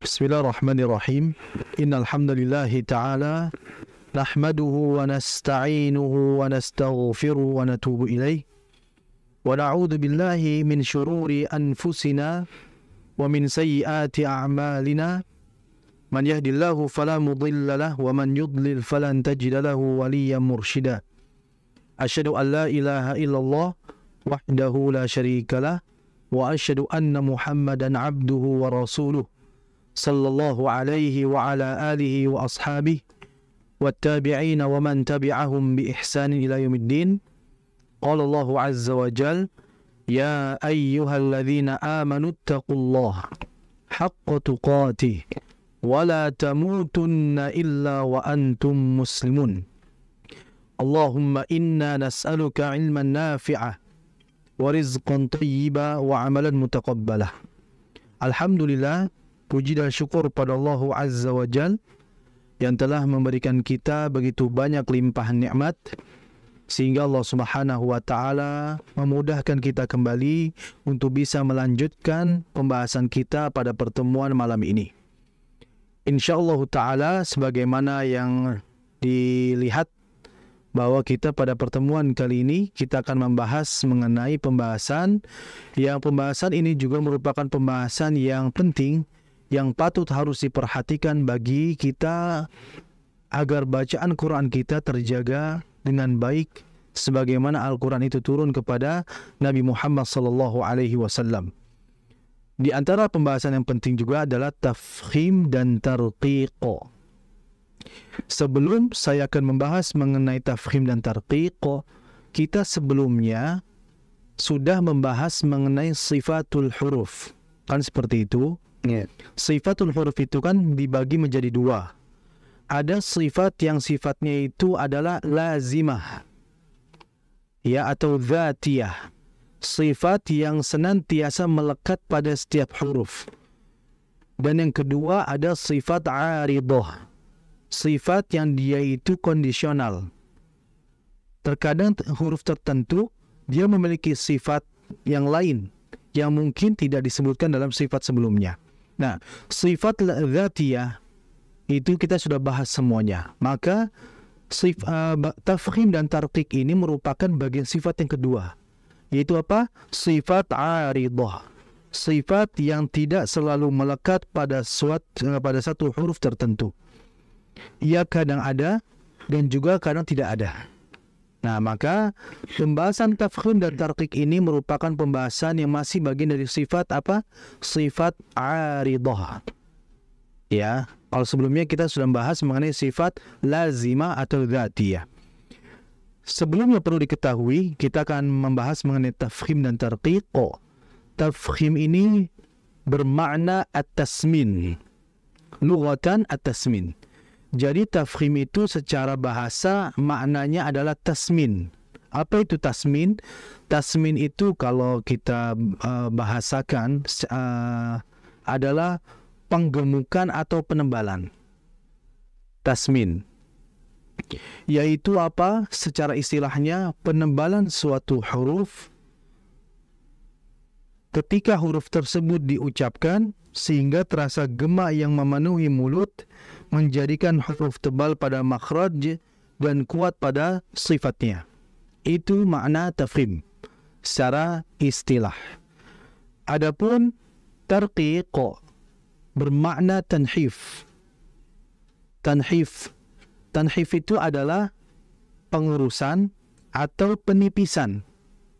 Bismillahirrahmanirrahim. Innal hamdalillah ta'ala nahmaduhu wa nasta'inuhu wa nastaghfiruhu wa natubu ilaih. Wa na'udzu billahi min syururi anfusina wa min sayyiati a'malina. Man yahdihillahu fala mudilla lahu wa man yudlil falan tajida lahu waliyyan mursyida. Asyhadu an la ilaha illallah wahdahu la syarika lah wa asyhadu anna Muhammadan abduhu wa rasuluh. Sallallahu alaihi wa ala alihi wa ashabihi wattabi'in wa man tabi'ahum bi ihsanin ila yaumiddin. Qala Allahu azza wa jal, ya ayyuhalladzina amanu taqullaha haqqa tuqatih wa la tamutunna illa wa antum muslimun. Allahumma inna nas'aluka ilman nafi'ah wa rizqan thayyiba wa amalan mutaqabbalah. Alhamdulillah, puji dan syukur pada Allah Azza wa Jal yang telah memberikan kita begitu banyak limpahan nikmat sehingga Allah Subhanahu wa taala memudahkan kita kembali untuk bisa melanjutkan pembahasan kita pada pertemuan malam ini. Insyaallah taala, sebagaimana yang dilihat bahwa kita pada pertemuan kali ini kita akan membahas mengenai pembahasan ini juga merupakan pembahasan yang penting, yang patut harus diperhatikan bagi kita agar bacaan Quran kita terjaga dengan baik sebagaimana Al-Quran itu turun kepada Nabi Muhammad SAW. Di antara pembahasan yang penting juga adalah tafkhim dan tarqiq. Sebelum saya akan membahas mengenai tafkhim dan tarqiq, kita sebelumnya sudah membahas mengenai sifatul huruf. Kan seperti itu? Sifatul huruf itu kan dibagi menjadi dua. Ada sifat yang sifatnya itu adalah lazimah, ya, atau dzatiyah. Sifat yang senantiasa melekat pada setiap huruf. Dan yang kedua ada sifat aridah. Sifat yang dia itu kondisional. Terkadang huruf tertentu dia memiliki sifat yang lain yang mungkin tidak disebutkan dalam sifat sebelumnya. Nah, sifat dzatiyah itu kita sudah bahas semuanya. Maka tafkhim dan tarqiq ini merupakan bagian sifat yang kedua, yaitu apa? Sifat aridah. Sifat yang tidak selalu melekat pada satu huruf tertentu. Ia kadang ada dan juga kadang tidak ada. Nah, maka pembahasan tafkhim dan tarqiq ini merupakan pembahasan yang masih bagian dari sifat apa? Sifat aridah. Ya, kalau sebelumnya kita sudah membahas mengenai sifat lazimah atau dzatiyah. Sebelumnya perlu diketahui, kita akan membahas mengenai tafkhim dan tarqiq. Tafkhim ini bermakna at-tasmin. Lughatan at-tasmin. Jadi tafkhim itu secara bahasa maknanya adalah tasmin. Apa itu tasmin? Tasmin itu kalau kita bahasakan adalah penggemukan atau penebalan. Tasmin. Yaitu apa? Secara istilahnya penebalan suatu huruf ketika huruf tersebut diucapkan sehingga terasa gema yang memenuhi mulut, menjadikan huruf tebal pada makhraj dan kuat pada sifatnya. Itu makna tafkhim secara istilah. Adapun tarqiq bermakna tanhif. Tanhif itu adalah pengurusan atau penipisan,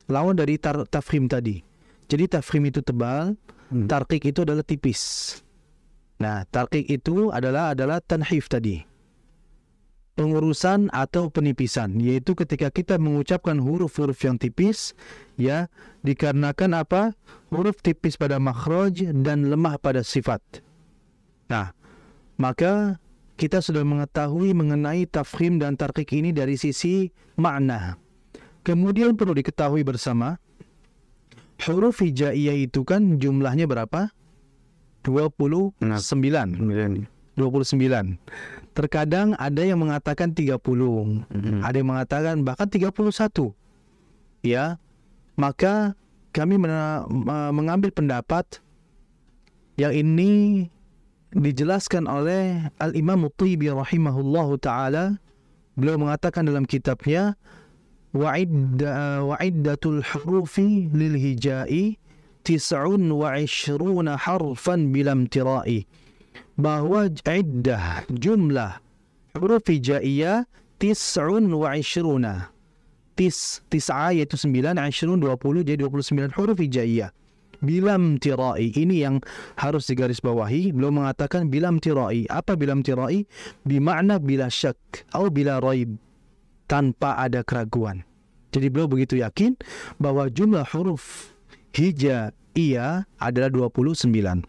lawan dari tafkhim tadi. Jadi tafkhim itu tebal, tarqiq itu adalah tipis. Nah, tarqiq itu adalah tanhif tadi. Pengurusan atau penipisan, yaitu ketika kita mengucapkan huruf-huruf yang tipis, ya, dikarenakan apa? Huruf tipis pada makhraj dan lemah pada sifat. Nah, maka kita sudah mengetahui mengenai tafkhim dan tarqiq ini dari sisi makna. Kemudian perlu diketahui bersama, huruf hijaiyah itu kan jumlahnya berapa? 29. Terkadang ada yang mengatakan 30, ada yang mengatakan bahkan 31. Ya, maka kami mengambil pendapat yang ini dijelaskan oleh Al-Imam At-Tibi rahimahullahu ta'ala. Beliau mengatakan dalam kitabnya, wa'iddatul hurufi lil hijai 29 harfan bilam tirai, bahwa iddah jumlah huruf hijaiyah 29, tis'a yaitu 9, 20 jadi 29 huruf hijaiyah bilam tirai. Ini yang harus digarisbawahi. Beliau mengatakan bilam tirai. Apa bilam tirai? Bimakna bila syak atau bila raib, tanpa ada keraguan. Jadi beliau begitu yakin bahwa jumlah huruf hijaiyah adalah 29.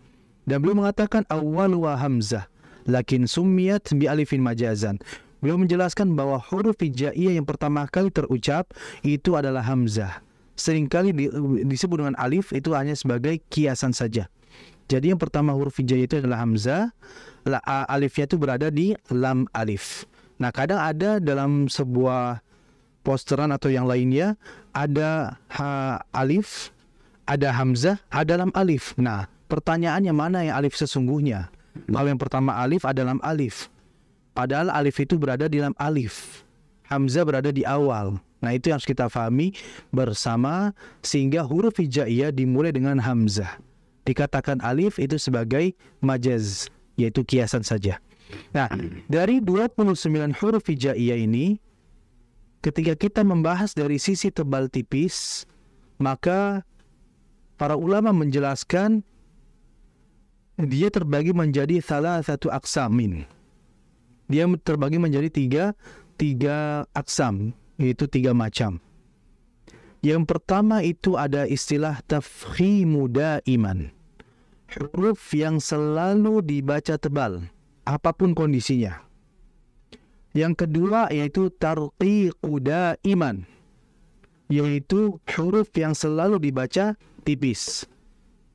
Dan beliau mengatakan awal wa hamzah lakin summiyat bi alifin majazan. Beliau menjelaskan bahwa huruf hijaiyah yang pertama kali terucap itu adalah hamzah. Seringkali disebut dengan alif, itu hanya sebagai kiasan saja. Jadi yang pertama huruf hijaiyah itu adalah hamzah, alifnya itu berada di lam alif. Nah, kadang ada dalam sebuah posteran atau yang lainnya ada alif, ada hamzah, ada lam alif. Nah, pertanyaannya mana yang alif sesungguhnya? Kalau yang pertama alif ada lam alif, padahal alif itu berada di lam alif, hamzah berada di awal. Nah, itu yang harus kita pahami bersama, sehingga huruf hijaiyah dimulai dengan hamzah. Dikatakan alif itu sebagai majaz, yaitu kiasan saja. Nah, dari 29 huruf hijaiyah ini, ketika kita membahas dari sisi tebal tipis, maka para ulama menjelaskan dia terbagi menjadi salah satu aksamin. Dia terbagi menjadi tiga aksam, yaitu 3 macam. Yang pertama itu ada istilah tafkhimu daiman, huruf yang selalu dibaca tebal apapun kondisinya. Yang kedua yaitu tarqiqu daiman, yaitu huruf yang selalu dibaca tipis.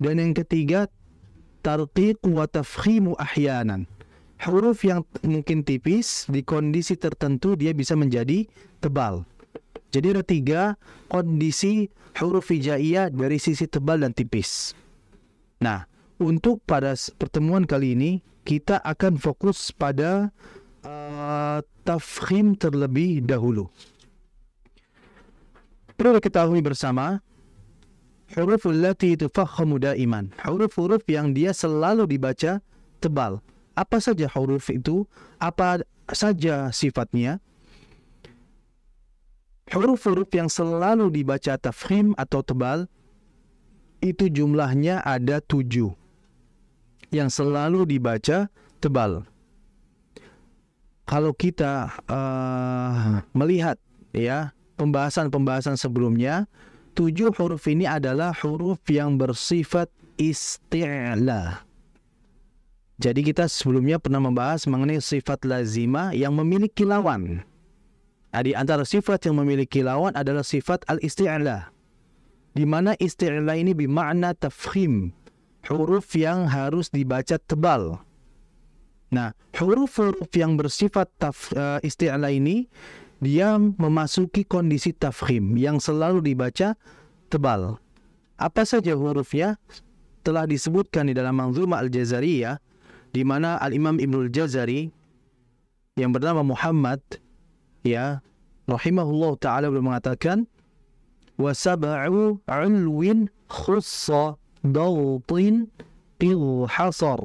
Dan yang ketiga tarqiqu wa tafkhimu ahyanan, huruf yang mungkin tipis, di kondisi tertentu dia bisa menjadi tebal. Jadi ada 3 kondisi huruf hijaiyah dari sisi tebal dan tipis. Nah, untuk pada pertemuan kali ini kita akan fokus pada tafkhim terlebih dahulu. Perlu diketahui bersama, huruf allati tufakhamu daiman, huruf-huruf yang dia selalu dibaca tebal. Apa saja huruf itu? Apa saja sifatnya? Huruf-huruf yang selalu dibaca tafkhim atau tebal itu jumlahnya ada 7 yang selalu dibaca tebal. Kalau kita melihat ya pembahasan sebelumnya, 7 huruf ini adalah huruf yang bersifat isti'la. Jadi kita sebelumnya pernah membahas mengenai sifat lazimah yang memiliki lawan. Nah, di antara sifat yang memiliki lawan adalah sifat al-isti'la, di mana isti'la ini bermakna tafkhim, huruf yang harus dibaca tebal. Nah, huruf-huruf yang bersifat isti'la ini dia memasuki kondisi tafkhim yang selalu dibaca tebal. Apa saja hurufnya? Telah disebutkan di dalam Manzumah Al-Jazariyah, di mana Al-Imam Ibnul Jazari yang bernama Muhammad ya rahimahullah ta'ala beliau mengatakan wa sab'u ulwin khussa dawtin ilhasar.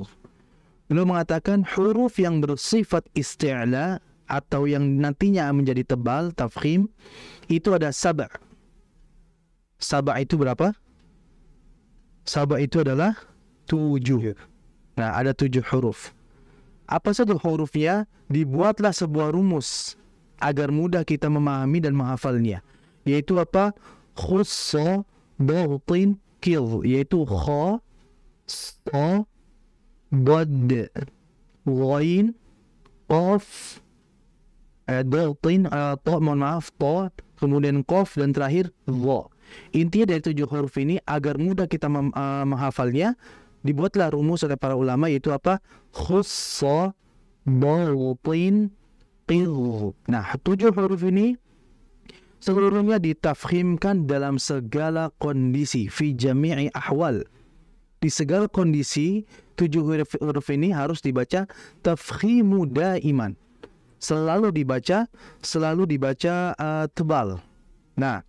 Beliau mengatakan huruf yang bersifat isti'la atau yang nantinya menjadi tebal tafkhim itu ada sab'. Sab' itu berapa? Sab' itu adalah 7. Nah, ada 7 huruf. Apa saja hurufnya? Dibuatlah sebuah rumus agar mudah kita memahami dan menghafalnya. Yaitu apa? Khussa dawtin kil, yaitu kha, sa, dad, ghain, qaf, dawtin, ta, kemudian qaf, dan terakhir dha. Intinya dari 7 huruf ini agar mudah kita menghafalnya, dibuatlah rumus oleh para ulama, yaitu apa? Khussa dawtin qil. Nah, 7 huruf ini seluruhnya ditafkhimkan dalam segala kondisi, fi jami'i ahwal. Di segala kondisi 7 huruf ini harus dibaca tafkhimu daiman. Selalu dibaca tebal. Nah,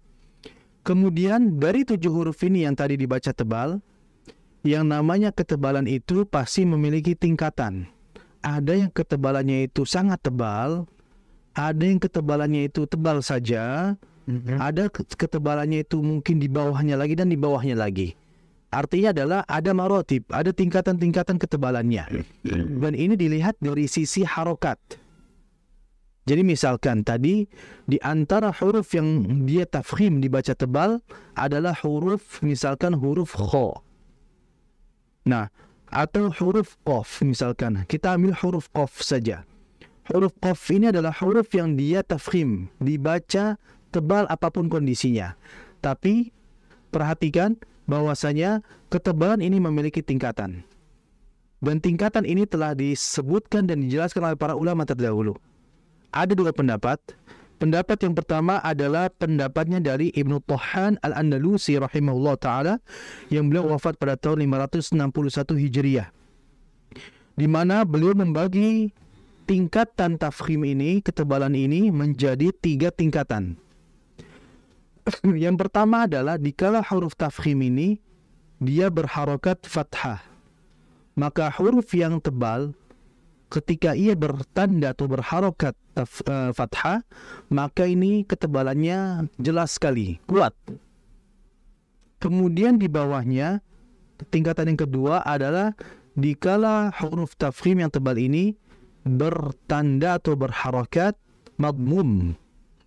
kemudian dari 7 huruf ini yang tadi dibaca tebal, yang namanya ketebalan itu pasti memiliki tingkatan. Ada yang ketebalannya itu sangat tebal, ada yang ketebalannya itu tebal saja, ada ketebalannya itu mungkin di bawahnya lagi dan di bawahnya lagi. Artinya adalah ada marotib, ada tingkatan-tingkatan ketebalannya. Dan ini dilihat dari sisi harokat. Jadi misalkan tadi di antara huruf yang dia tafkhim dibaca tebal adalah huruf, misalkan huruf kha. Nah, atau huruf qaf misalkan. Kita ambil huruf qaf saja. Huruf qaf ini adalah huruf yang dia tafkhim, dibaca tebal apapun kondisinya. Tapi perhatikan bahwasanya ketebalan ini memiliki tingkatan. Dan tingkatan ini telah disebutkan dan dijelaskan oleh para ulama terdahulu. Ada 2 pendapat. Pendapat yang pertama adalah pendapatnya dari Ibnu Thawhan Al-Andalusi rahimahullah ta'ala, yang beliau wafat pada tahun 561 Hijriah, di mana beliau membagi tingkatan tafkhim ini, ketebalan ini menjadi 3 tingkatan. Yang pertama adalah dikala huruf tafkhim ini dia berharokat fathah, maka huruf yang tebal ketika ia bertanda atau berharokat fathah, maka ini ketebalannya jelas sekali, kuat. Kemudian di bawahnya, tingkatan yang kedua adalah dikala huruf tafkhim yang tebal ini bertanda atau berharokat madmum,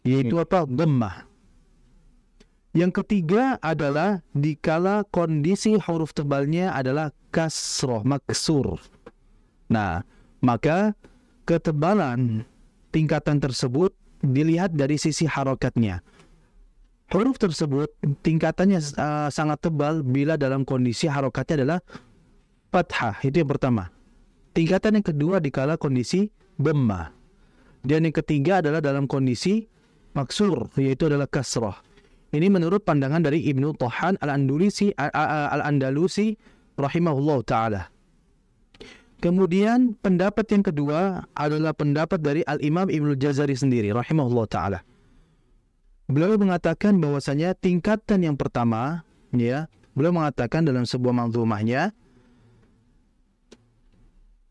yaitu apa? Dhammah. Yang ketiga adalah dikala kondisi huruf tebalnya adalah kasroh, maksur. Nah, maka ketebalan tingkatan tersebut dilihat dari sisi harokatnya. Huruf tersebut tingkatannya sangat tebal bila dalam kondisi harokatnya adalah fathah. Itu yang pertama. Tingkatan yang kedua dikala kondisi dhammah. Dan yang ketiga adalah dalam kondisi maksur, yaitu adalah kasroh. Ini menurut pandangan dari Ibnu Thawhan Al-Andalusi rahimahullah ta'ala. Kemudian pendapat yang kedua adalah pendapat dari Al-Imam Ibnu Jazari sendiri rahimahullah ta'ala. Beliau mengatakan bahwasanya tingkatan yang pertama, ya, beliau mengatakan dalam sebuah manzumahnya,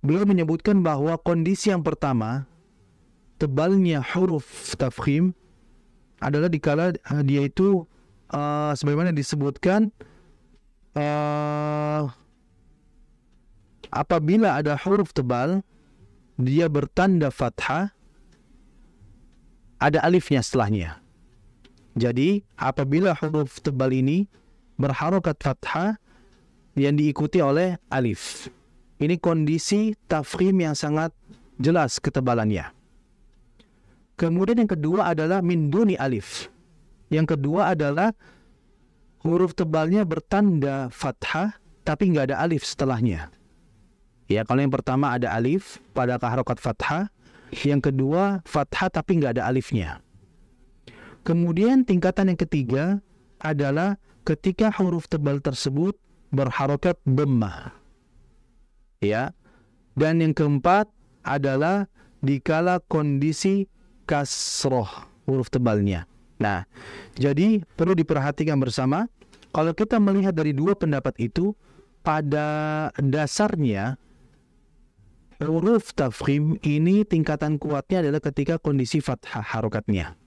beliau menyebutkan bahwa kondisi yang pertama, tebalnya huruf tafkhim adalah dikala dia itu sebagaimana disebutkan apabila ada huruf tebal dia bertanda fathah, ada alifnya setelahnya. Jadi apabila huruf tebal ini berharokat fathah yang diikuti oleh alif, ini kondisi tafkhim yang sangat jelas ketebalannya. Kemudian yang kedua adalah min duni alif. Yang kedua adalah huruf tebalnya bertanda fathah tapi nggak ada alif setelahnya. Ya, kalau yang pertama ada alif pada harokat fathah, yang kedua fathah tapi nggak ada alifnya. Kemudian tingkatan yang ketiga adalah ketika huruf tebal tersebut berharokat dhammah. Ya. Dan yang keempat adalah dikala kondisi kasroh huruf tebalnya. Nah, jadi perlu diperhatikan bersama, kalau kita melihat dari 2 pendapat itu, pada dasarnya huruf tafkhim ini tingkatan kuatnya adalah ketika kondisi fathah harokatnya.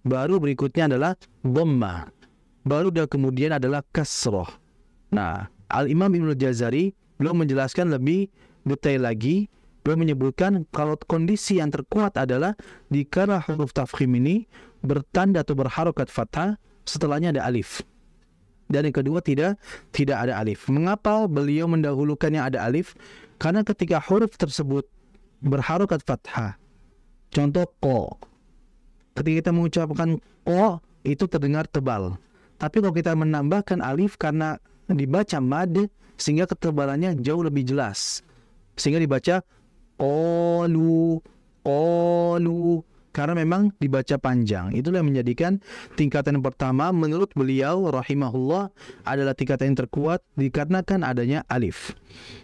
Baru berikutnya adalah dhammah. Baru dan kemudian adalah kasroh. Nah, Al-Imam Ibnu Jazari belum menjelaskan lebih detail lagi. Beliau menyebutkan kalau kondisi yang terkuat adalah dikala huruf tafkhim ini bertanda atau berharokat fathah, setelahnya ada alif. Dan yang kedua tidak ada alif. Mengapa beliau mendahulukan yang ada alif? Karena ketika huruf tersebut berharokat fathah, contoh ko, ketika kita mengucapkan ko itu terdengar tebal. Tapi kalau kita menambahkan alif karena dibaca mad, sehingga ketebalannya jauh lebih jelas. Sehingga dibaca qalu. karena memang dibaca panjang. Itulah yang menjadikan tingkatan yang pertama menurut beliau rahimahullah adalah tingkatan yang terkuat dikarenakan adanya alif.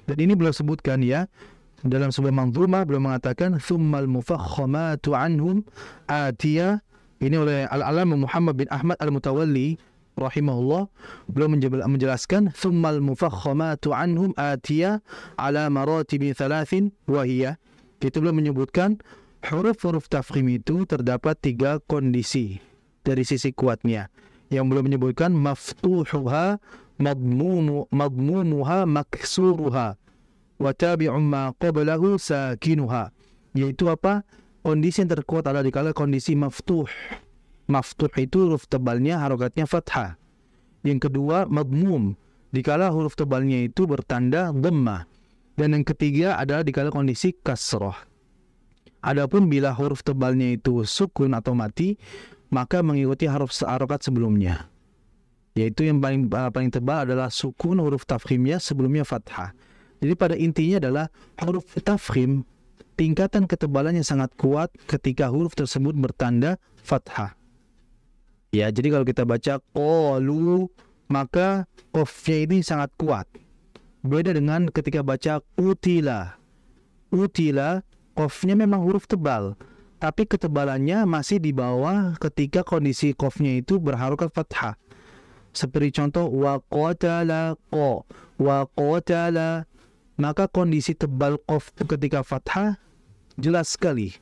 Dan ini beliau sebutkan ya dalam sebuah manzumah, beliau mengatakan tsummal mufakhamatu anhum atiya. Ini oleh Al-Alam Muhammad bin Ahmad Al-Mutawalli rahimahullah, beliau menjelaskan tsummal mufakhamatu anhum atiya ala maratibi thalathin wa hiya. Itu beliau menyebutkan huruf-huruf tafkhim itu terdapat 3 kondisi dari sisi kuatnya. Yang beliau menyebutkan maftuhuha madmumuha maksuruha wa tabi'un ma qablahu sakinuha. Yaitu apa? Kondisi yang terkuat adalah dikala kondisi maftuh. Maftuh itu huruf tebalnya harokatnya fathah. Yang kedua madmum, dikala huruf tebalnya itu bertanda dhammah. Dan yang ketiga adalah dikala kondisi kasrah. Adapun bila huruf tebalnya itu sukun atau mati, maka mengikuti harokat sebelumnya. Yaitu yang paling tebal adalah sukun huruf tafkhimnya sebelumnya fathah. Jadi pada intinya adalah huruf tafkhim tingkatan ketebalannya sangat kuat ketika huruf tersebut bertanda fathah. Ya, jadi kalau kita baca qalu, maka qafnya ini sangat kuat. Beda dengan ketika baca utila. Utila, qafnya memang huruf tebal, tapi ketebalannya masih di bawah ketika kondisi qafnya itu berharokat fathah. Seperti contoh wa qatala qa, wa qatala, maka kondisi tebal qaf ketika fathah jelas sekali.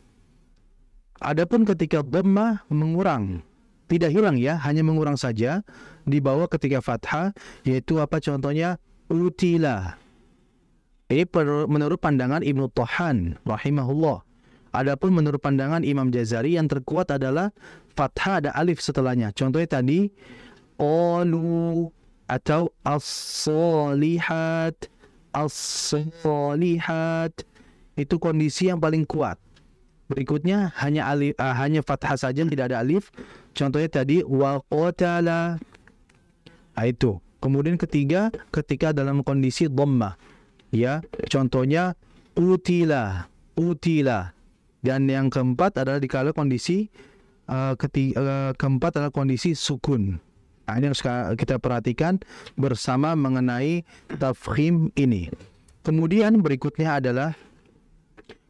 Adapun ketika dhammah mengurang, tidak hilang ya, hanya mengurang saja di bawah ketika fathah, yaitu apa contohnya? Utila. Ini menurut pandangan Ibnu Tahan rahimahullah. Adapun menurut pandangan Imam Jazari yang terkuat adalah fathah ada alif setelahnya. Contohnya tadi qalu atau as-solihat, as-solihat. Itu kondisi yang paling kuat. Berikutnya hanya alif, hanya fathah saja, tidak ada alif. Contohnya tadi wa qatala. Itu. Kemudian ketiga, ketika dalam kondisi dhammah. Ya, contohnya utila, utila. Dan yang keempat adalah dikala kondisi keempat adalah kondisi sukun. Nah, ini harus kita perhatikan bersama mengenai tafkhim ini. Kemudian berikutnya adalah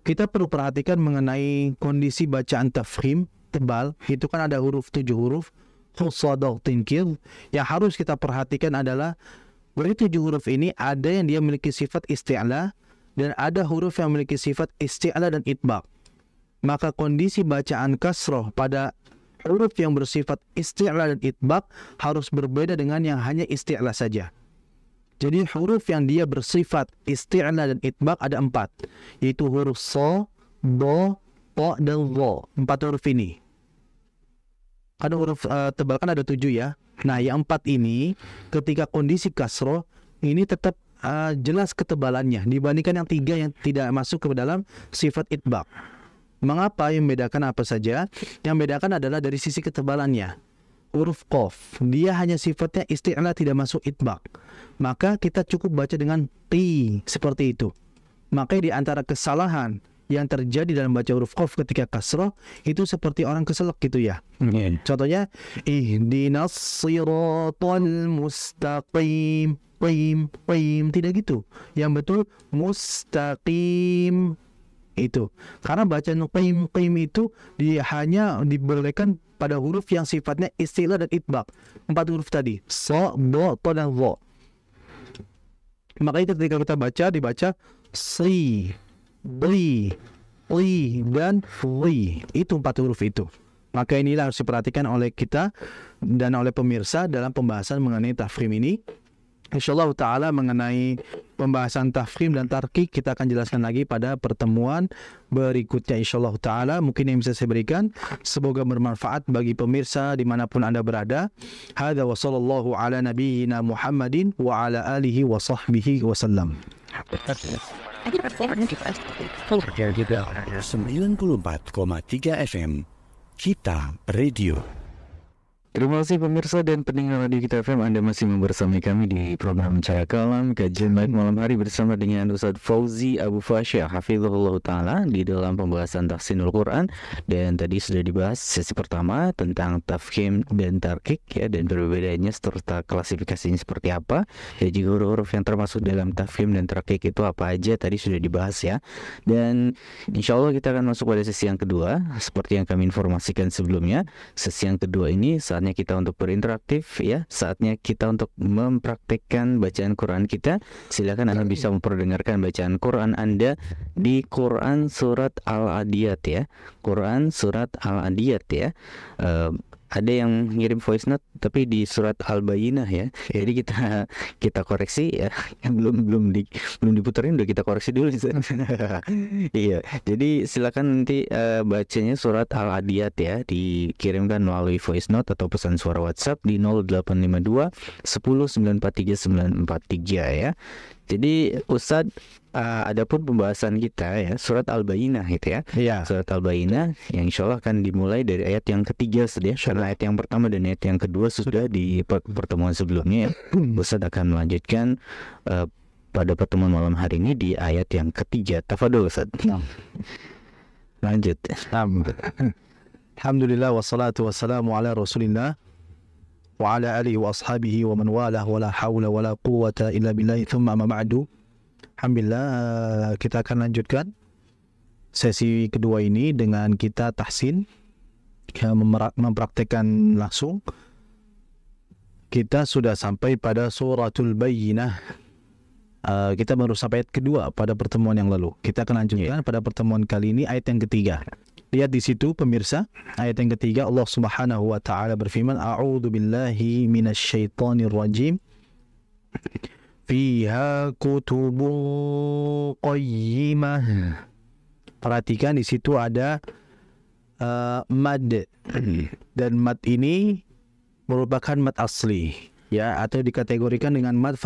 kita perlu perhatikan mengenai kondisi bacaan tafkhim tebal. Itu kan ada 7 huruf khusadah tinkir. Yang harus kita perhatikan adalah dari 7 huruf ini ada yang dia memiliki sifat isti'la dan ada huruf yang memiliki sifat isti'la dan itbaq. Maka kondisi bacaan kasroh pada huruf yang bersifat isti'la dan itbaq harus berbeda dengan yang hanya isti'la saja. Jadi huruf yang dia bersifat isti'la dan itbaq ada 4, yaitu huruf so, do, ta, dan dha. 4 huruf ini. Karena huruf tebal kan ada 7 ya. Nah, yang 4 ini ketika kondisi kasroh ini tetap jelas ketebalannya dibandingkan yang 3 yang tidak masuk ke dalam sifat itbaq. Mengapa? Yang membedakan apa saja? Yang membedakan adalah dari sisi ketebalannya. Huruf qaf, dia hanya sifatnya isti'la, tidak masuk itbaq. Maka kita cukup baca dengan ti, seperti itu. Maka di antara kesalahan yang terjadi dalam baca huruf qaf ketika kasrah itu seperti orang keselak gitu ya. Contohnya ihdinas siratal mustaqim, qim, tidak gitu. Yang betul mustaqim itu. Karena bacaan qim itu hanya dibolehkan pada huruf yang sifatnya isti'la dan itbaq. 4 huruf tadi, so, do, ta, dan dha. Maka itu ketika kita baca dibaca si, li, dan li. Itu 4 huruf itu. Maka inilah harus diperhatikan oleh kita dan oleh pemirsa dalam pembahasan mengenai tafkhim ini. InsyaAllah ta'ala mengenai pembahasan tafkhim dan tarqiq kita akan jelaskan lagi pada pertemuan berikutnya insyaAllah ta'ala. Mungkin yang bisa saya berikan, semoga bermanfaat bagi pemirsa dimanapun anda berada. Hadza wa sallallahu ala nabiyyina Muhammadin wa ala alihi wa sahbihi wa sallam. 94,3 FM Kita Radio. Terima kasih pemirsa dan pendengar Radio Kita FM, Anda masih membersamai kami di program Cahaya Kalam, kajian baik malam hari bersama dengan Ustaz Fauzi Abu Fasyah hafizahullah ta'ala di dalam pembahasan Tahsinul Quran. Dan tadi sudah dibahas sesi pertama tentang tafkhim dan tarqiq ya, dan perbedaannya serta klasifikasinya seperti apa. Ya, juga huruf-huruf yang termasuk dalam tafkhim dan tarqiq itu apa aja tadi sudah dibahas ya. Dan insya Allah kita akan masuk pada sesi yang kedua. Seperti yang kami informasikan sebelumnya, sesi yang kedua ini saatnya kita untuk berinteraktif ya, saatnya kita untuk mempraktekkan bacaan Quran kita. Silakan Anda bisa memperdengarkan bacaan Quran Anda di Quran surat Al-Adiyat ya, Quran surat Al-Adiyat ya. Ada yang ngirim voice note tapi di surat Al-Bayyinah ya. Jadi kita koreksi ya. belum diputerin, udah kita koreksi dulu. Iya. Jadi silakan nanti bacanya surat Al-Adiyat ya, dikirimkan melalui voice note atau pesan suara WhatsApp di 0852 10 943 943 ya. Jadi Ustadz, adapun pembahasan kita ya surat Al-Bayyinah gitu ya. Iya. Surat Al-Bayyinah yang insya Allah akan dimulai dari ayat yang ketiga sudah. Karena ayat yang pertama dan ayat yang kedua sudah di pertemuan sebelumnya ya. Ustadz akan melanjutkan pada pertemuan malam hari ini di ayat yang ketiga. Tafadhol Ustadz. Lanjut. Alhamdulillah wassalatu wassalamu ala Rasulillah wa ala alihi wa ashabihi wa man walah wa la hawla wa la quwwata illa billahi thumma amma ba'du. Alhamdulillah, kita akan lanjutkan sesi kedua ini dengan kita tahsin, mempraktekkan langsung. Kita sudah sampai pada suratul Bayyinah. Kita baru sampai ayat kedua pada pertemuan yang lalu. Kita akan lanjutkan pada pertemuan kali ini ayat yang ketiga. Lihat di situ pemirsa, ayat yang ketiga Allah Subhanahu wa taala berfirman, A'udzu billahi minasyaitonir rajim. Fiha kutubun qayyimah. Perhatikan di situ ada mad, dan mad ini merupakan mad asli ya, atau dikategorikan dengan mad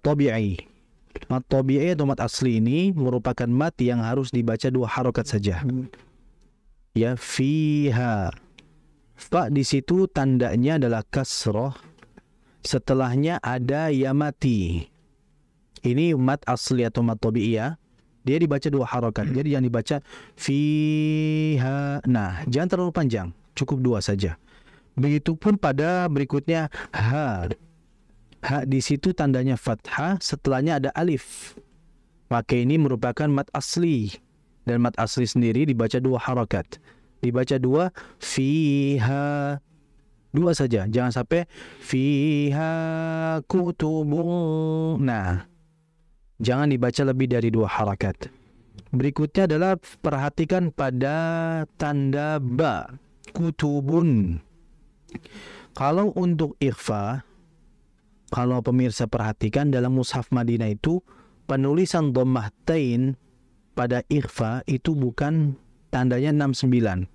tabi'i. Mad tabi'i atau mad asli ini merupakan mad yang harus dibaca dua harokat saja. Ya, fiha. Fa di situ tandanya adalah kasroh. Setelahnya ada ya mati. Ini mad asli atau mad tabi'i ya. Dia dibaca dua harokat. Jadi yang dibaca fiha. Nah, jangan terlalu panjang. Cukup dua saja. Begitupun pada berikutnya ha. Ha di situ tandanya fathah, setelahnya ada alif. Maka ini merupakan mad asli. Dan mad asli sendiri dibaca dua harakat. Dibaca dua, fiha. Dua saja, jangan sampai fiha kutubun. Nah, jangan dibaca lebih dari dua harakat. Berikutnya adalah perhatikan pada tanda ba, kutubun. Kalau untuk ikhfa, kalau pemirsa perhatikan dalam mushaf Madinah itu penulisan dhammahtain pada ikhfa itu bukan tandanya 69,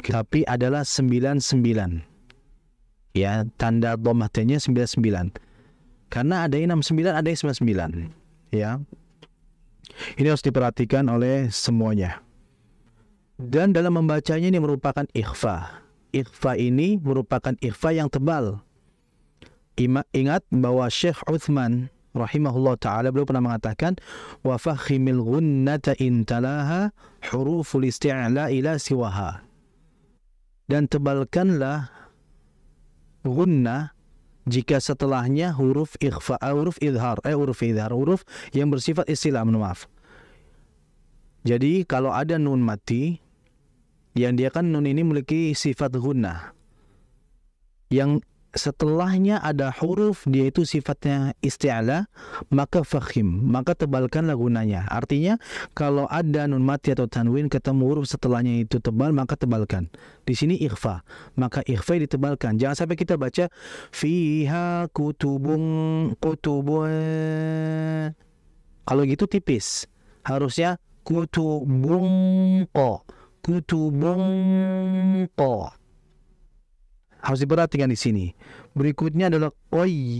tapi adalah 99. Ya, tanda dhammahtainnya 99. Karena ada yang 69, ada yang 99. Ya. Ini harus diperhatikan oleh semuanya. Dan dalam membacanya ini merupakan ikhfa. Ikhfa ini merupakan ikhfa yang tebal. Ingat bahwa Syekh Uthman rahimahullah ta'ala beliau pernah mengatakan wa fakhimil ghunnata intalaha huruful isti'la ila siwaha. Dan tebalkanlah gunnah jika setelahnya huruf ikhfa, huruf idhar, huruf yang bersifat istilah, maaf. Jadi kalau ada nun mati yang dia kan nun ini memiliki sifat gunnah, yang setelahnya ada huruf dia itu sifatnya isti'la, maka fakhim, maka tebalkanlah gunanya. Artinya kalau ada nun mati atau tanwin ketemu huruf setelahnya itu tebal, maka tebalkan. Di sini ikhfa, maka ikhfa ditebalkan. Jangan sampai kita baca fiha kutubun. Kalau gitu tipis. Harusnya kutubun harus diperhatikan di sini. Berikutnya adalah qoi.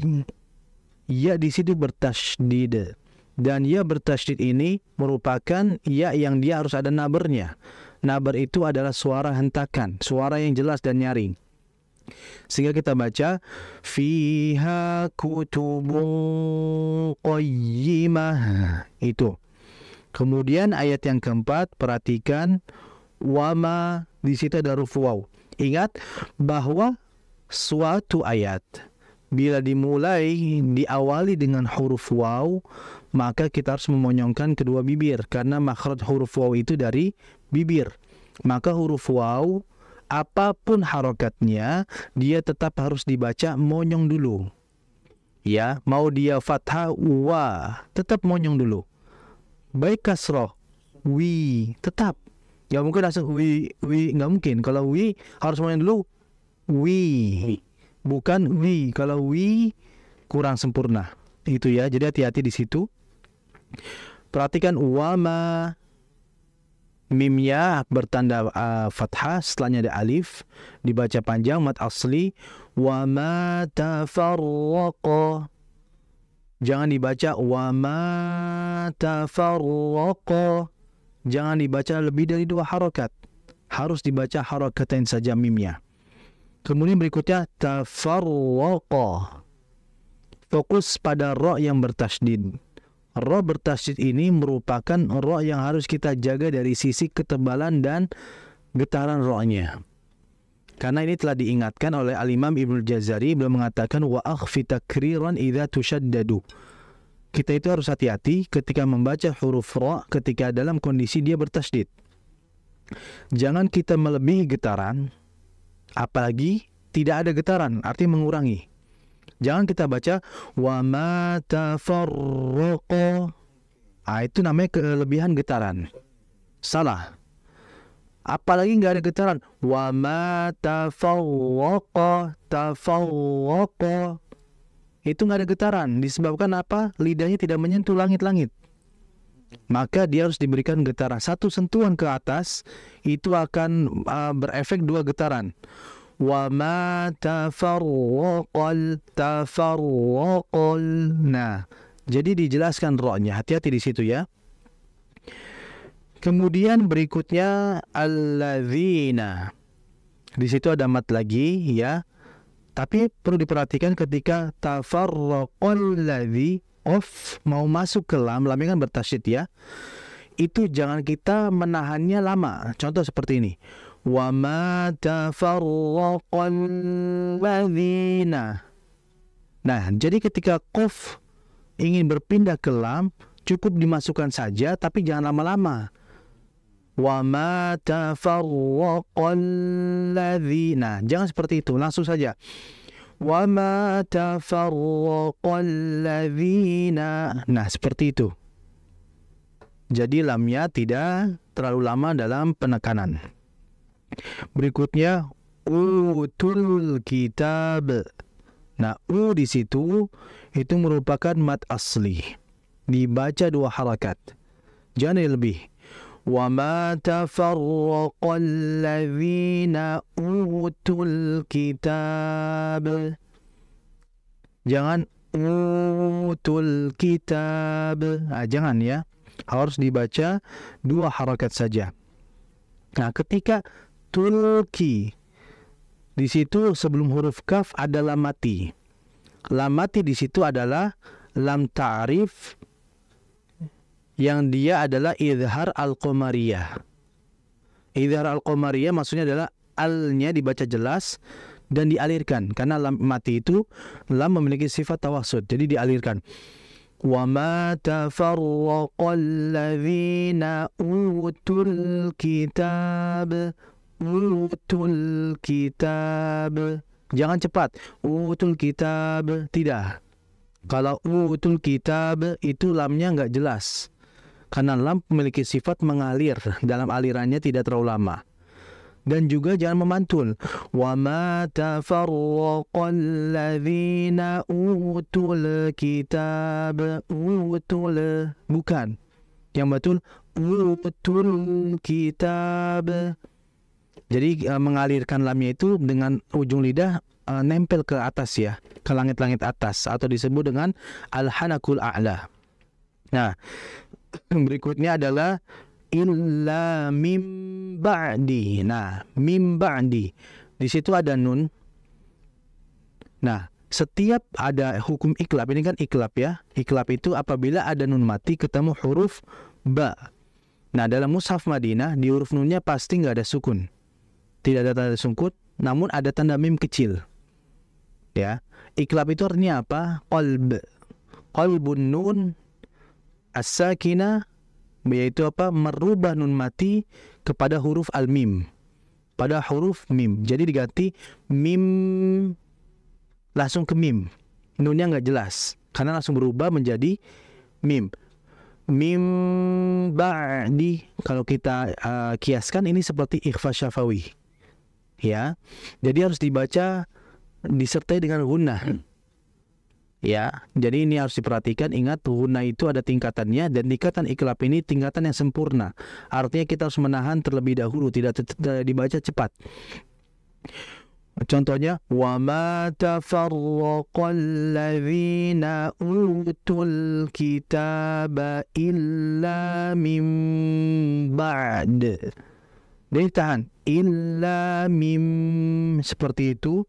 Ya di situ bertasydid. Dan ya bertasydid ini merupakan ya yang dia harus ada nabernya. Naber itu adalah suara hentakan, suara yang jelas dan nyaring. Sehingga kita baca fiha kutubun qayyimah. Itu. Kemudian ayat yang keempat, perhatikan wama, di situ ada huruf waw. Ingat bahwa suatu ayat bila diawali dengan huruf waw, maka kita harus memonyongkan kedua bibir karena makhraj huruf waw itu dari bibir. Maka huruf waw apapun harokatnya, dia tetap harus dibaca monyong dulu. Ya, mau dia fathah wa, tetap monyong dulu. Baik kasroh, wi, tetap. Gak mungkin langsung wi, gak mungkin. Kalau wi harus monyong dulu, wi. Bukan wi. Kalau wi kurang sempurna. Itu ya, jadi hati-hati di situ. Perhatikan wama, mimnya bertanda fathah, setelahnya ada alif, dibaca panjang mad asli. Wa ma tafarraqa, jangan dibaca wa ma tafarraqa, jangan dibaca lebih dari 2 harokat, harus dibaca harakatain saja mimnya. Kemudian berikutnya tafarraqa, fokus pada ra yang bertasydid. Ra bertasydid ini merupakan ra yang harus kita jaga dari sisi ketebalan dan getaran ra-nya. Karena ini telah diingatkan oleh Al-Imam Ibnu Jazari, beliau mengatakan wa akhfi takriran idza tushaddadu. Kita itu harus hati-hati ketika membaca huruf ra ketika dalam kondisi dia bertasydid. Jangan kita melebihi getaran, apalagi tidak ada getaran, artinya mengurangi. Jangan kita baca wa ma tafarraqa. Itu namanya kelebihan getaran. Salah. Apalagi nggak ada getaran. Wa ma tafarraqa, tafarraqa. Itu nggak ada getaran. Disebabkan apa? Lidahnya tidak menyentuh langit-langit. Maka dia harus diberikan getaran. Satu sentuhan ke atas itu akan berefek 2 getaran. Wa ma tafarraqal, tafarraqal. Nah, jadi dijelaskan ra-nya. Hati-hati di situ ya. Kemudian berikutnya alladzina. Di situ ada mat lagi ya. Tapi perlu diperhatikan ketika tafarraqal ladzi, mau masuk ke lamnya kan bertasydid ya. Itu jangan kita menahannya lama. Contoh seperti ini. Wa ma tafarraqal ladzina. Nah, jadi ketika qaf ingin berpindah ke lam, cukup dimasukkan saja tapi jangan lama-lama. Wa ma tafarraqal ladzina. Jangan seperti itu, langsung saja. Wa ma tafarraqal ladzina. Nah, seperti itu. Jadi lamnya tidak terlalu lama dalam penekanan. Berikutnya utul kitab. Nah, di situ itu merupakan mat asli. Dibaca 2 harakat. Jangan lebih. Wa ma tafarraqal ladzina utul kitab. Jangan utul kitab. Jangan ya. Harus dibaca 2 harakat saja. Nah, ketika tulki, di situ sebelum huruf kaf ada lam mati. Lam mati di situ adalah lam ta'rif yang dia adalah izhar al-qamariyah. Izhar al-qamariyah maksudnya adalah al-nya dibaca jelas dan dialirkan. Karena lam mati itu lam memiliki sifat tawassud, jadi dialirkan. Wa ma tafarraqal ladzina utul kitab. Utul kitab. Jangan cepat. Utul kitab. Tidak. Kalau utul kitab itu lamnya enggak jelas. Karena lam memiliki sifat mengalir. Dalam alirannya tidak terlalu lama. Dan juga jangan memantul. Wa ma tafarraqal ladzina utul kitab. Utul. Bukan. Yang betul utul kitab. Jadi mengalirkan lamnya itu dengan ujung lidah nempel ke atas ya, ke langit-langit atas, atau disebut dengan al-hanakul a'la. Nah, berikutnya adalah illa mim ba'di. Nah, mim ba'di. Di situ ada nun. Nah, setiap ada hukum iklab, ini kan iklab ya. Iklab itu apabila ada nun mati ketemu huruf ba. Nah, dalam mushaf Madinah di huruf nunnya pasti nggak ada sukun. Tidak ada tanda sukun, namun ada tanda mim kecil. Ya. Iklab itu artinya apa? Qalb. Qalbun nun as-sakinah, yaitu apa? Merubah nun mati kepada huruf al-mim. Pada huruf mim. Jadi diganti mim langsung ke mim. Nunnya nggak jelas karena langsung berubah menjadi mim. Mim ba'di, kalau kita kiaskan ini seperti ikhfa syafawi. Ya. Jadi harus dibaca disertai dengan gunnah. Ya, jadi ini harus diperhatikan. Ingat, gunnah itu ada tingkatannya, dan tingkatan iklab ini tingkatan yang sempurna. Artinya kita harus menahan terlebih dahulu, tidak dibaca cepat. Contohnya, wa ma tafarraqal ladzina utul kitaba illa min ba'd. Jadi tahan, illa mim, seperti itu.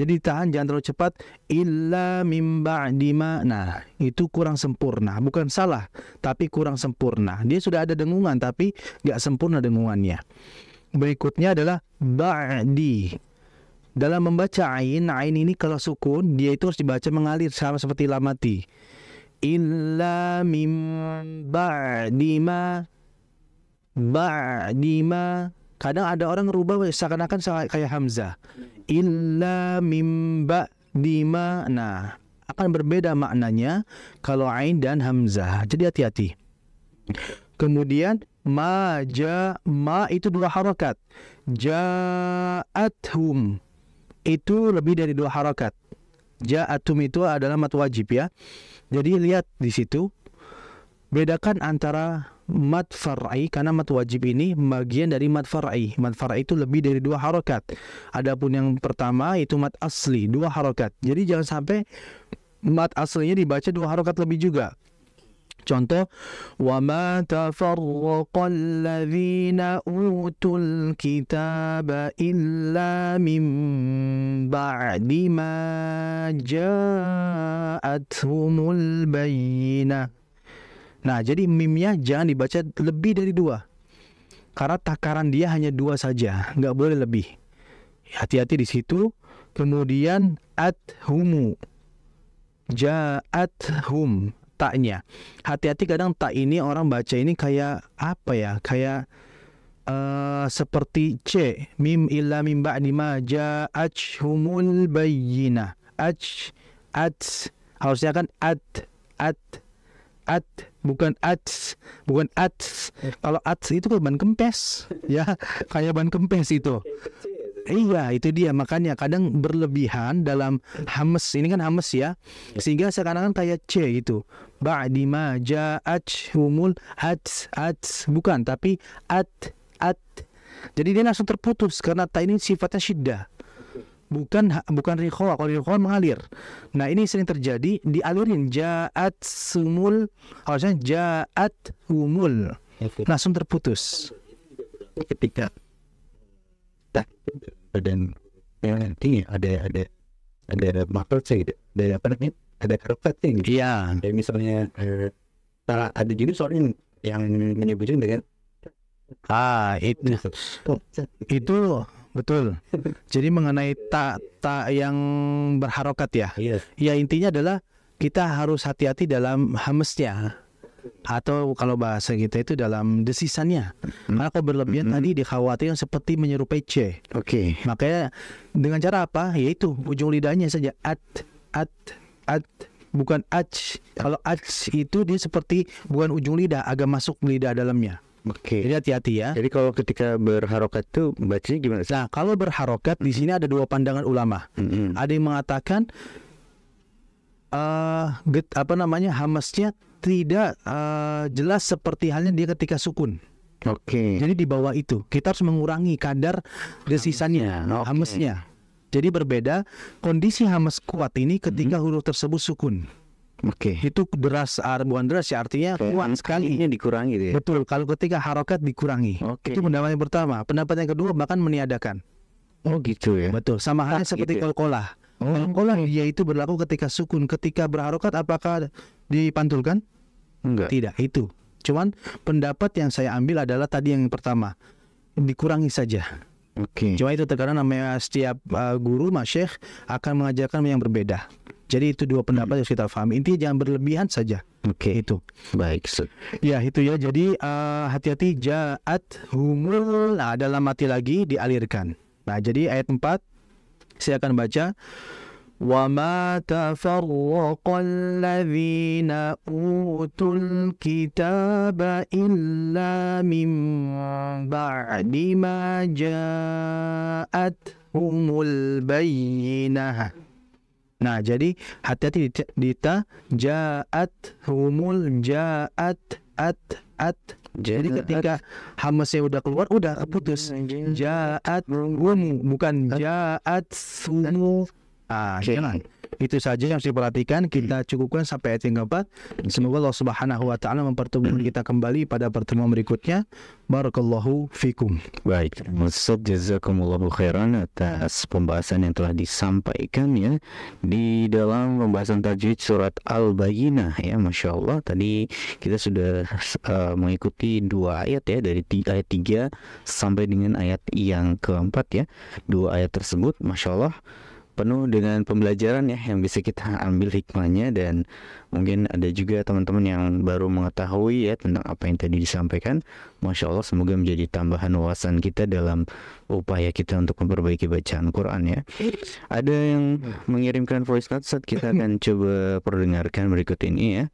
Jadi tahan, jangan terlalu cepat. Illa mim ba'di ma. Nah, itu kurang sempurna. Bukan salah, tapi kurang sempurna. Dia sudah ada dengungan, tapi nggak sempurna dengungannya. Berikutnya adalah ba'di. Dalam membaca ain ini kalau sukun, dia itu harus dibaca mengalir sama seperti lamati. Illa mim ba'di ma. Ba'di ma. Kadang ada orang ngerubah seakan-akan kayak hamzah. Illa mim ba'di ma. Nah, akan berbeda maknanya kalau ain dan hamzah. Jadi hati-hati. Kemudian ma itu 2 harakat. Ja'athum itu lebih dari 2 harakat. Ja'athum itu adalah mad wajib ya. Jadi lihat di situ, bedakan antara mad far'i, karena mad wajib ini bagian dari mad far'i. Mad far'i itu lebih dari 2 harakat. Adapun yang pertama itu mad asli 2 harakat. Jadi jangan sampai mad aslinya dibaca 2 harakat lebih juga. Contoh, wa ma tafarraqal ladzina utul kitaba illa min ba'di ma ja'athumul bayyinah. Nah, jadi mimnya jangan dibaca lebih dari 2. Karena takaran dia hanya 2 saja, nggak boleh lebih. Hati-hati di situ. Kemudian athumu. Ja'athum, taknya. Hati-hati, kadang tak ini orang baca ini kayak apa ya? Kayak seperti C. Mim illa mim ba'di ma ja'athumul bayyinah. Harusnya kan bukan kalau itu kan ban kempes ya, kayak ban kempes itu. Iya, itu dia. Makanya kadang berlebihan dalam hames, ini kan hames ya, sehingga seakan-akan kayak C gitu. Ba'di ma ja'athumul bukan, tapi at. Jadi dia langsung terputus karena ta ini sifatnya syiddah. Bukan riqawa. Kalau riqawa mengalir. Nah, ini sering terjadi, dialirin ja'athumul, harusnya ja'athumul, langsung terputus. Ketika dan nanti ada makhluk saya gitu, ada apa namanya, ada karakternya gitu. Iya. Kayak misalnya ada juga soalnya yang menyebutkan dengan itu betul. Jadi mengenai tak yang berharokat ya. Yes. Ya, intinya adalah kita harus hati-hati dalam hamesnya, atau kalau bahasa kita itu dalam desisannya. Karena kalau berlebihan tadi dikhawatirkan seperti menyerupai C. Oke. Makanya dengan cara apa? Yaitu ujung lidahnya saja at, bukan ach. Kalau ach itu dia seperti bukan ujung lidah, agak masuk lidah dalamnya. Oke. Jadi hati-hati ya. Jadi kalau ketika berharokat tuh bacanya gimana? Nah, kalau berharokat di sini ada 2 pandangan ulama. Ada yang mengatakan hamasnya tidak jelas seperti halnya dia ketika sukun. Oke. Jadi di bawah itu kita harus mengurangi kadar desisannya, hamesnya. Jadi berbeda kondisi hamas kuat ini ketika huruf tersebut sukun. Oke. Itu deras, bukan deras ya, artinya kuat sekali. Ini dikurangi gitu ya. Betul. Kalau ketika harokat dikurangi. Oke. Itu pendapat yang pertama. Pendapat yang kedua bahkan meniadakan. Oh gitu ya. Betul. Sama halnya seperti gitu ya. qalqalah. Qalqalah dia itu berlaku ketika sukun. Ketika berharokat apakah dipantulkan? Enggak. Tidak, itu. Cuman pendapat yang saya ambil adalah tadi yang pertama, dikurangi saja. Oke. Cuma itu terkadang namanya setiap guru, masyayikh akan mengajarkan yang berbeda. Jadi itu dua pendapat yang kita pahami. Intinya jangan berlebihan saja. Oke. Itu. Baik, Ustaz. Ya itu ya. Jadi hati-hati ja'at humul. Nah, dalam mati lagi dialirkan. Nah jadi ayat 4 saya akan baca. وَمَا تَفَرَّقَ الَّذِينَ أُوتُوا الْكِتَابَ إِلَّا مِنْ بَعْدِ مَا جَاءَتْهُمُ الْبَيِّنَةُ. Nah, jadi hati-hati dita ja'athumul Jadi ketika hamasnya udah keluar, udah putus. Ja'athum, bukan ja'athumu. Jangan. Itu saja yang harus diperhatikan. Kita cukupkan sampai ayat yang keempat. Semoga Allah Subhanahu wa taala mempertemukan kita kembali pada pertemuan berikutnya. Barakallahu fikum. Baik, Ustaz, jazakumullahu khairan atas pembahasan yang telah disampaikan ya di dalam pembahasan tajwid surat Al-Bayyinah ya. Masya Allah, tadi kita sudah mengikuti 2 ayat ya, dari ayat 3 sampai dengan ayat yang keempat ya. 2 ayat tersebut Masya Allah penuh dengan pembelajaran ya, yang bisa kita ambil hikmahnya, dan mungkin ada juga teman-teman yang baru mengetahui ya tentang apa yang tadi disampaikan. Masya Allah, semoga menjadi tambahan wawasan kita dalam upaya kita untuk memperbaiki bacaan Quran ya. Ada yang mengirimkan voice note, saat kita akan coba perdengarkan berikut ini ya.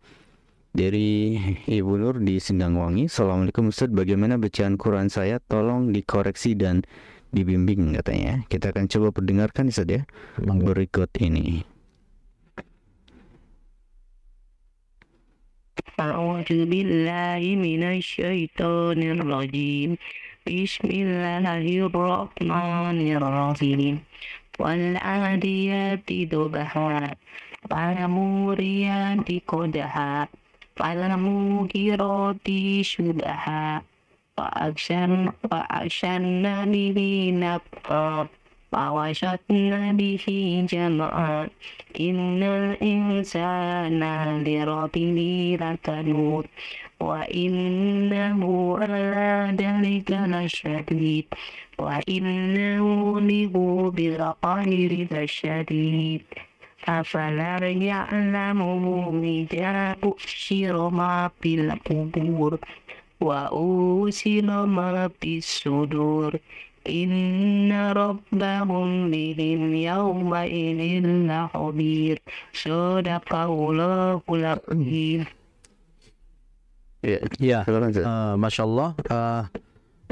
Dari Ibu Nur di Sindangwangi. Assalamualaikum Ustaz, bagaimana bacaan Quran saya? Tolong dikoreksi dan dibimbing katanya. Kita akan coba perdengarkan Ustaz ya berikut ini. A'udzu billahi minasy syaithanir rajim. Bismillahirrahmanirrahim. Wal 'adiyati dhabha. Wal muriyati qadha. Wal mughirati syubha. وأكشرنا به نقعا ووسطنا به جمعا إن الإنسان لربه لكنود وإنه على ذلك لشديد وإنه له بالخير لشديد أفلا يعلم إذا بشر ما في القبور وأوسل ما في الصدور إن ربهم بهم يومئذ لخبير صدق الله العظيم. Ya, Masya Allah,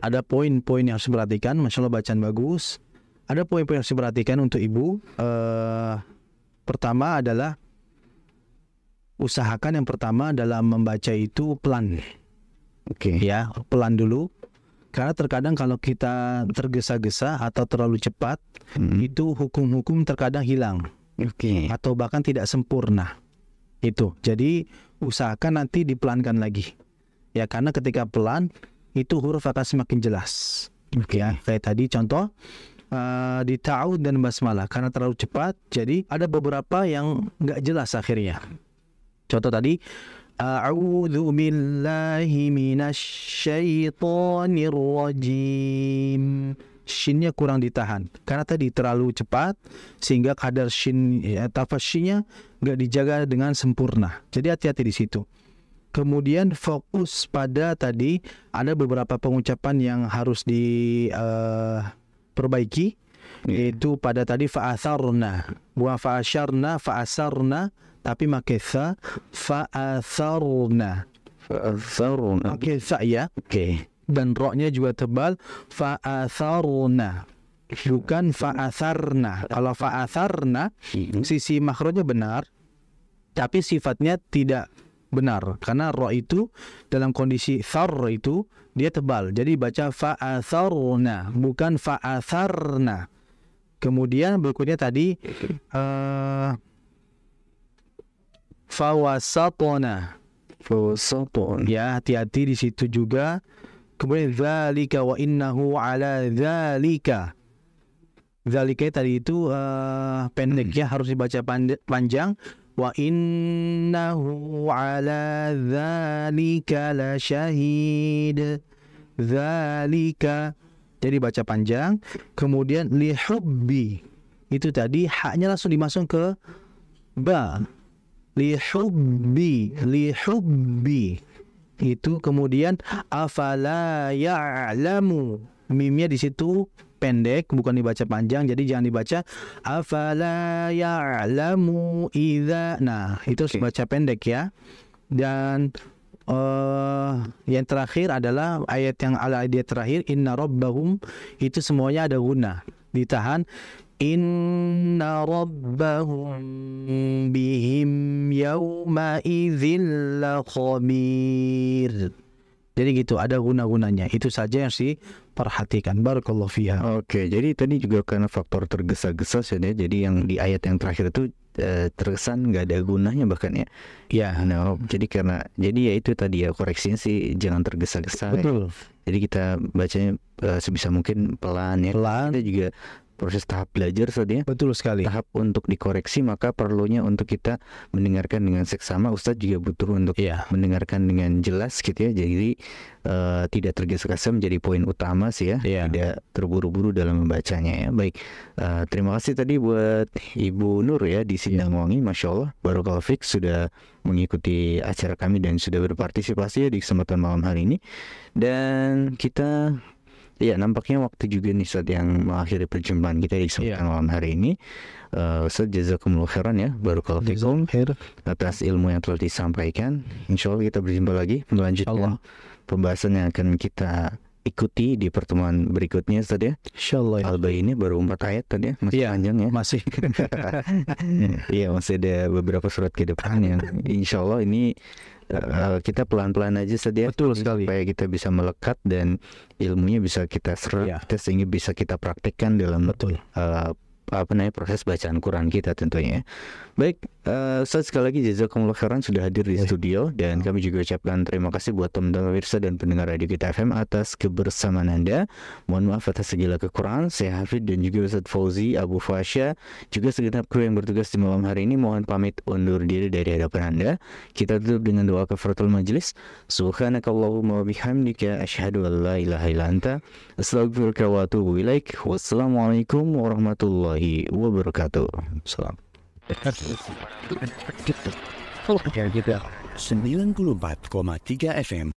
ada poin-poin yang harus diperhatikan. Masya Allah, bacaan bagus. Ada poin-poin yang harus diperhatikan untuk Ibu. Pertama adalah usahakan yang pertama dalam membaca itu pelan. Oke. Ya, pelan dulu. Karena terkadang kalau kita tergesa-gesa atau terlalu cepat, itu hukum-hukum terkadang hilang. Oke. Atau bahkan tidak sempurna. Itu. Jadi usahakan nanti dipelankan lagi. Ya, karena ketika pelan itu huruf akan semakin jelas. Oke. Ya, kayak tadi contoh di ta'awud dan basmalah, karena terlalu cepat jadi ada beberapa yang nggak jelas akhirnya. Contoh tadi A'udzu billahi minasyaitonir rajim. Shinnya kurang ditahan karena tadi terlalu cepat sehingga kadar shin tafasyinya nggak dijaga dengan sempurna. Jadi hati-hati di situ. Kemudian fokus pada tadi ada beberapa pengucapan yang harus diperbaiki, yaitu pada tadi fa'atharna, bukan fa'asyarna, fa'asarna, tapi pakai tha, fa'atharna. Pakai tha ya. Oke. Dan ro-nya juga tebal, fa'atharna, bukan fa'atharna. Kalau fa'atharna sisi makhrajnya benar, tapi sifatnya tidak benar karena ro itu dalam kondisi thar itu dia tebal. Jadi baca fa'atharna, bukan fa'atharna. Kemudian berikutnya tadi fawasatona. Ya, hati-hati di situ juga. Kemudian dzalika wa innahu ala dzalika. Dzalika tadi itu pendek ya, harus dibaca panjang. Wa innahu ala dzalika lasyahid. Dzalika, jadi baca panjang. Kemudian lihubbi, itu tadi haknya langsung dimasuk ke ba. Lihubbi itu. Kemudian afala ya'lamu, mimnya di situ pendek, bukan dibaca panjang, jadi jangan dibaca afala ya'lamu idza. Nah, itu harus baca pendek ya. Dan yang terakhir adalah ayat terakhir, inna rabbahum, itu semuanya ada guna, ditahan. Inna rabbahum bihim yawma idzil lakhabir. Jadi gitu, ada guna-gunanya. Itu saja yang harus diperhatikan. Barakallahu fiha. Oke, jadi tadi juga karena faktor tergesa-gesa saja. Jadi yang di ayat yang terakhir itu terkesan nggak ada gunanya bahkan ya. Ya. No, jadi ya itu tadi ya, koreksinya sih jangan tergesa-gesa. Betul. Jadi kita bacanya sebisa mungkin pelan ya. Pelan. Kita juga proses tahap belajar saja. Betul sekali. Tahap untuk dikoreksi, maka perlunya untuk kita mendengarkan dengan seksama. Ustadz juga butuh untuk mendengarkan dengan jelas gitu ya. Jadi tidak tergesa-gesa menjadi poin utama sih ya. Tidak terburu-buru dalam membacanya ya. Baik, terima kasih tadi buat Ibu Nur ya di Sindangwangi. Masya Allah, barakallahu fiik, sudah mengikuti acara kami dan sudah berpartisipasi ya di kesempatan malam hari ini. Dan kita nampaknya waktu juga nih Ustaz yang mengakhiri perjumpaan kita di kesempatan malam hari ini. Ustaz, jazakumullah khairan ya, barakallahu fikum atas ilmu yang telah disampaikan. Insyaallah kita berjumpa lagi melanjutkan pembahasan yang akan kita ikuti di pertemuan berikutnya Ustaz ya. Insyaallah. Al-Baqarah ini baru 4 ayat tadi ya, masih panjang ya. Masih. Iya, masih ada beberapa surat ke depan yang insyaallah ini kita pelan-pelan aja saja. Betul sekali. Supaya kita bisa melekat dan ilmunya bisa kita serap, sehingga bisa kita praktekkan dalam proses bacaan Quran kita tentunya. Baik, Ustaz, sekali lagi jazakumullah khairan sudah hadir di studio, dan kami juga ucapkan terima kasih buat teman-teman pemirsa dan pendengar Radio Kita FM atas kebersamaan Anda. Mohon maaf atas segala kekurangan. Saya Hafid dan juga Ustaz Fauzi Abu Fasya, juga segenap kru yang bertugas di malam hari ini, mohon pamit undur diri dari hadapan Anda. Kita tutup dengan doa kafaratul majlis. Subhanakallahumma wa bihamdika asyhadu an la ilaha illa anta astaghfiruka wa atubu ilaik. Wassalamualaikum warahmatullahi wabarakatuh. Salam. 94,3 FM